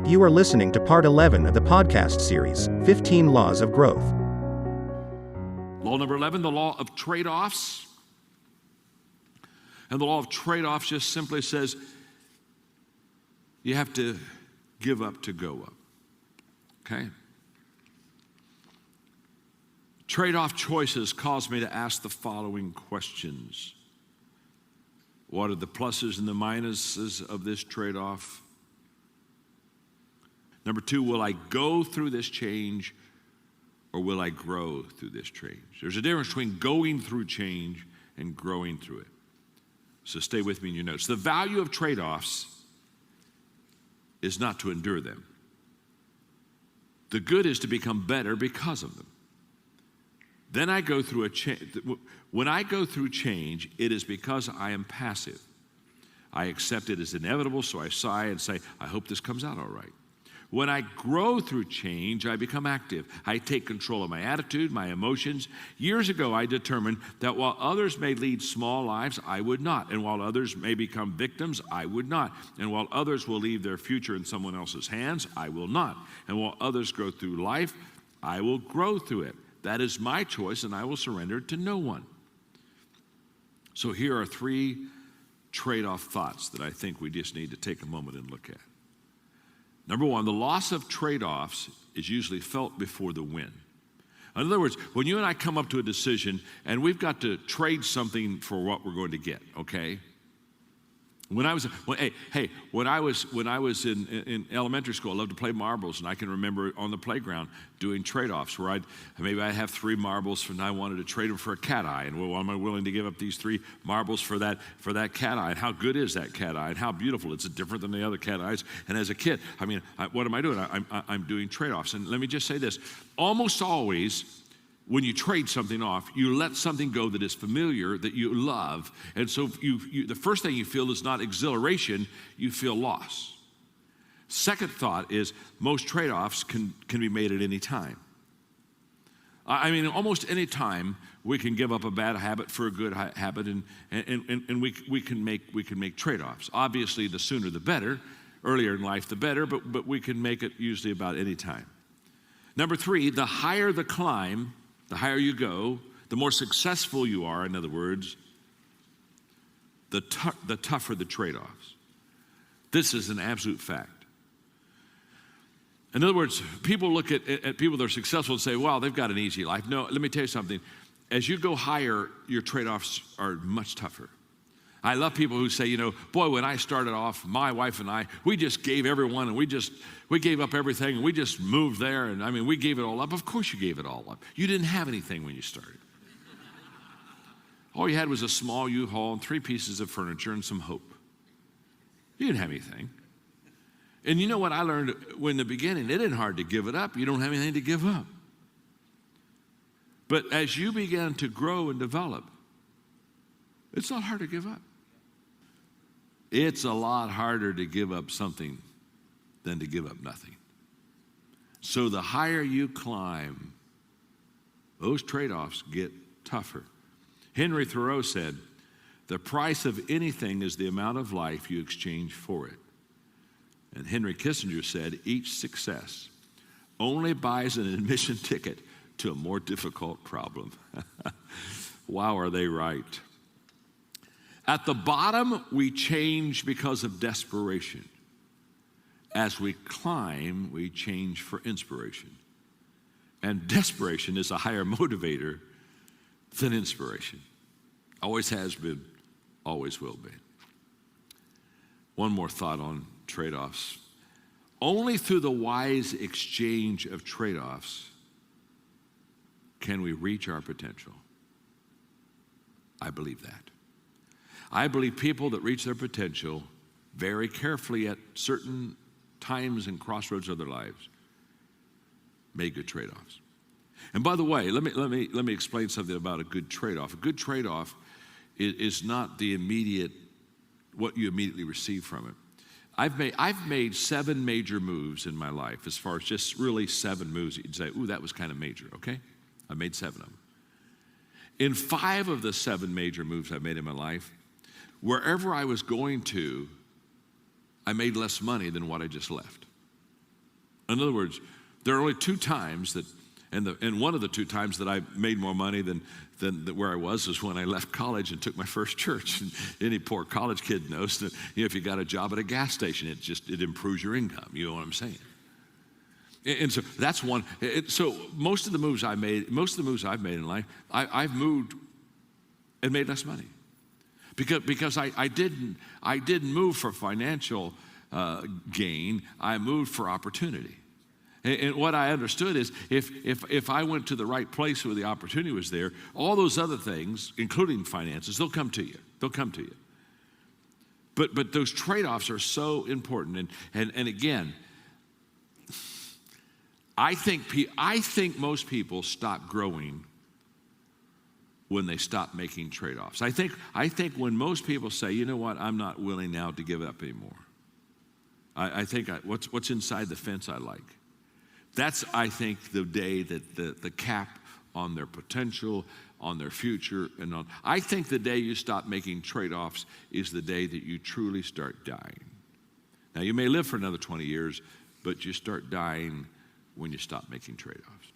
You are listening to part 11 of the podcast series, 15 Laws of Growth. Law number 11, the law of trade-offs. And the law of trade-offs just simply says you have to give up to go up. Okay? Trade-off choices cause me to ask the following questions. What are the pluses and the minuses of this trade-off? Number 2, will I go through this change or will I grow through this change? There's a difference between going through change and growing through it. So stay with me in your notes. The value of trade-offs is not to endure them. The good is to become better because of them. Then I go through a change. When I go through change, it is because I am passive. I accept it as inevitable, so I sigh and say, I hope this comes out all right. When I grow through change, I become active. I take control of my attitude, my emotions. Years ago, I determined that while others may lead small lives, I would not. And while others may become victims, I would not. And while others will leave their future in someone else's hands, I will not. And while others go through life, I will grow through it. That is my choice, and I will surrender to no one. So here are 3 trade-off thoughts that I think we just need to take a moment and look at. Number 1, the loss of trade-offs is usually felt before the win. In other words, when you and I come up to a decision and we've got to trade something for what we're going to get, okay? When I was in elementary school, I loved to play marbles, and I can remember on the playground doing trade-offs where I'd have 3 marbles, and I wanted to trade them for a cat eye, and well, am I willing to give up these 3 marbles for that cat eye? And how good is that cat eye? And how beautiful? It's different than the other cat eyes. And as a kid, what am I doing? I'm doing trade-offs. And let me just say this: almost always, when you trade something off, you let something go that is familiar, that you love. And so the first thing you feel is not exhilaration, you feel loss. Second thought is most trade-offs can be made at any time. Almost any time we can give up a bad habit for a good habit, and we can make trade-offs. Obviously, the sooner the better. Earlier in life, the better, but we can make it usually about any time. Number 3, the higher the climb, the higher you go, the more successful you are, in other words, the tougher the trade-offs. This is an absolute fact. In other words, people look at people that are successful and say, wow, they've got an easy life. No, let me tell you something. As you go higher, your trade-offs are much tougher. I love people who say, boy, when I started off, my wife and I, we just gave everyone, and we gave up everything, and we just moved there, and we gave it all up. Of course you gave it all up. You didn't have anything when you started. All you had was a small U-Haul and 3 pieces of furniture and some hope. You didn't have anything. And you know what I learned in the beginning? It isn't hard to give it up. You don't have anything to give up. But as you begin to grow and develop, it's not hard to give up. It's a lot harder to give up something than to give up nothing. So the higher you climb, those trade-offs get tougher. Henry Thoreau said, the price of anything is the amount of life you exchange for it. And Henry Kissinger said, each success only buys an admission ticket to a more difficult problem. Wow, are they right? At the bottom, we change because of desperation. As we climb, we change for inspiration. And desperation is a higher motivator than inspiration. Always has been, always will be. One more thought on trade-offs. Only through the wise exchange of trade-offs can we reach our potential. I believe that. I believe people that reach their potential very carefully at certain times and crossroads of their lives make good trade-offs. And by the way, let me explain something about a good trade-off. A good trade-off is not what you immediately receive from it. I've made 7 major moves in my life, as far as just really 7 moves that you'd say, ooh, that was kind of major, okay? I made 7 of them. In 5 of the 7 major moves I made in my life, wherever I was going to, I made less money than what I just left. In other words, there are only two times that, and one of the two times that I made more money than where I was when I left college and took my first church. And any poor college kid knows that, if you got a job at a gas station, it improves your income. You know what I'm saying? And so that's one. So most of the moves I've made in life, I've moved and made less money, because I didn't move for financial gain. I moved for opportunity. And what I understood is, if I went to the right place where the opportunity was there, all those other things, including finances, they'll come to you. They'll come to you. But those trade-offs are so important. And again, I think most people stop growing when they stop making trade-offs. I think when most people say, you know what, I'm not willing now to give up anymore. I think what's inside the fence I like. That's, I think, the day that the cap on their potential, on their future, I think the day you stop making trade-offs is the day that you truly start dying. Now, you may live for another 20 years, but you start dying when you stop making trade-offs.